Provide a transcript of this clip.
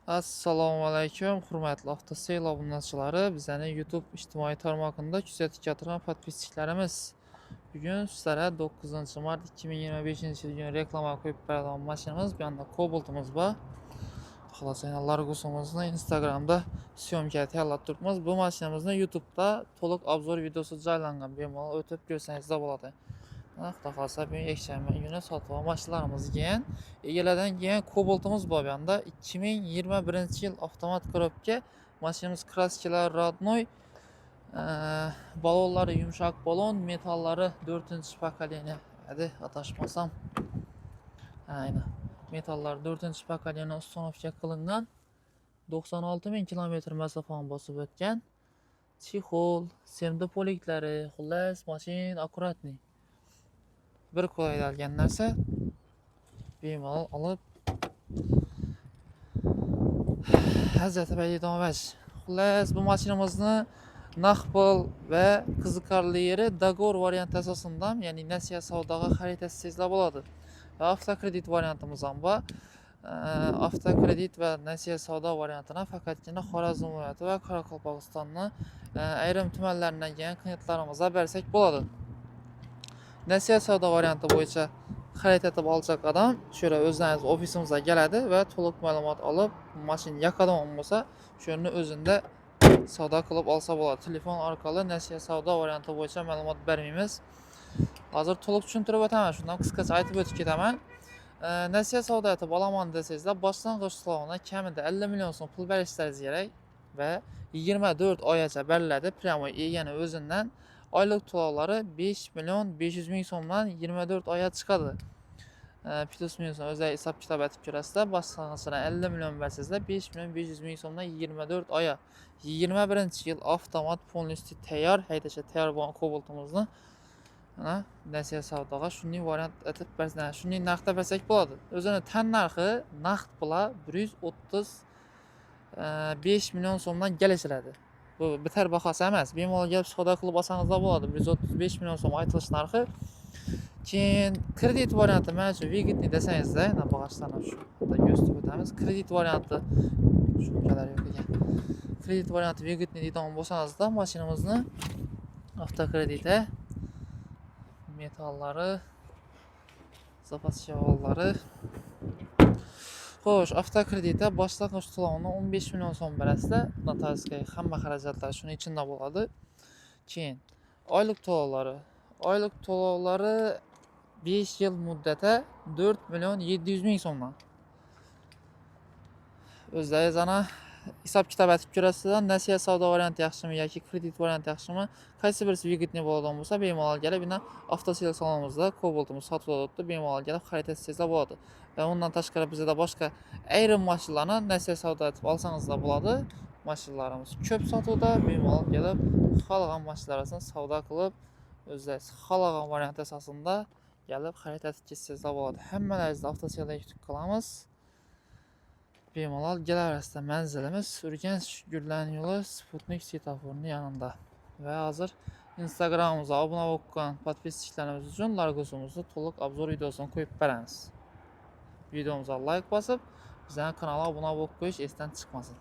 Assalomu alaykum, hurmatli avtoseyl obunachilari, bizning YouTube ijtimoiy tarmog'ida kuzatib turgan podpisчикларimiz. Bugun sizlarga 9-mart 2025-yil kuni reklama qo'yib beradigan mashinamiz, bu yerda Cobalt'imiz bor. Xolos, yana Largus'imizni Instagramda syomka tayyorlab turibmiz. Bu mashinamizni YouTube'da to'liq obzor videosi joylangan. Bemalol o'tib ko'rsangiz bo'ladi. Xudo xolasa bu yakshanba kuni sotib mashinalarimiz keyin egalardan keyin Cobalt'imiz bor bu yerda 2021-yil avtomat korobka mashinamiz kraskalar rodnoy, balonlari yumshoq balon, metallari 4-pokoleniya. Hadi atashmasam. Aynan. Metallari 4-pokoleniya ustonovka qilingan. 96.000 kilometr masofani bosib o'tgan. Chexol, semda poliklari, xullas mashin akkuratniy. Bir qo'yilgan narsa bemalol olib hazrati baydomash. Xullas bu mashinamizni naqbol va qiziqarli yeri dogovor varianti asosida, ya'ni nasiya savdoga xarid etsangizlar bo'ladi. Va avtokredit variantimiz ham bor. Avtokredit va nasiya savdo variantini faqatgina Xorazm viloyati va Qoraqalpog'istonning ayrim tumanlaridan kelgan klientlarimizga bersak bo'ladi. Nasiya savdo varianti bo'yicha xarid etib olsak odam shura o'zingiz ofisimizga keladi va to'liq ma'lumot olib, mashina yaqadan bo'lsa, shuni o'zinda savdo qilib olsa bo'ladi. Telefon orqali nasiya savdo varianti bo'yicha ma'lumot bermaymiz. Hozir to'liq tushuntirib o'taman, shundan qisqacha aytib o'tib ketaman. Nasiya savdo etib olaman desangizlar, boshlang'ich to'lovini kamida 50 million so'm pul berishingiz kerak va 24 oygacha beriladi. Pramo egani o'zidan oylik to'lovlari 5.500.000 so'mdan 24 oyga chiqadi. Plus minus o'zay hisob kitob etib ko'rasizlar. Boshlang'ichdan 50 million bersangizlar 5.500.000 so'mdan 24 oyga. 21-yil avtomat polностью tayyor, haydashga tayyor bo'lgan Cobalt'imizni nasiya savdoga shunday variant etib bersak, shunday narxda bersak bo'ladi. O'zini tan narxi naqd bilan 135 million so'mdan kelishiladi. Bu bitar bahosi emas. Bemalol kelib savdo qilib olsangizlar bo'ladi. 135 million so'm aytilish narxi. Keyin kredit varianti mana shu vigitni desangizda, bag'ashlarni shu yerda ko'rsatib o'tamiz. Kredit varianti shunchalar yo'q ekan. Kredit varianti vigitni deydigan bo'lsangizda, mashinamizni avtokrediti metallari, zapas chevollari. Xo'sh, avtokreditda boshlang'ich to'lovini 15 million so'm berasizlar. Notariskiy hamma xarajatlar shuning ichida bo'ladi. Keyin oylik to'lovlari. Oylik to'lovlari 5 yil muddati 4.700.000 so'mdan. O'zlaringiz ana hisob kitob etib ko'rasizlar. Nasiya savdo varianti yaxshimi yoki kredit varianti yaxshimi? Qaysi birisi vigitni bo'ladigan bo'lsa, bemalol kelib, buni avtosel salonimizda Cobalt'imiz sotib olibdi. Bemalol kelib xarid etsangizlar bo'ladi. Va undan tashqari bizda boshqa ayrim mashinalarni nasiya savdo etib olsangizlar bo'ladi. Mashinalarimiz ko'p sotuvda, bemalol kelib xohlagan mashinalarini savdo qilib, o'zingiz xohlagan variant asosida kelib xarid etib ketsangizlar bo'ladi. Hammalaringizni avtoselda kutib qolamiz. Bemalol kelaverasizlar. Manzilimiz Urganch Gullan yo'li Sputnik svetoforning yonida. Va hozir Instagramimizga obuna bo'lgan podpisчикларimiz uchun Largus'imizni to'liq obzor videosini qo'yib beramiz. Videomizga like bosib, bizning kanalga obuna bo'lib qo'yish esdan chiqmasin.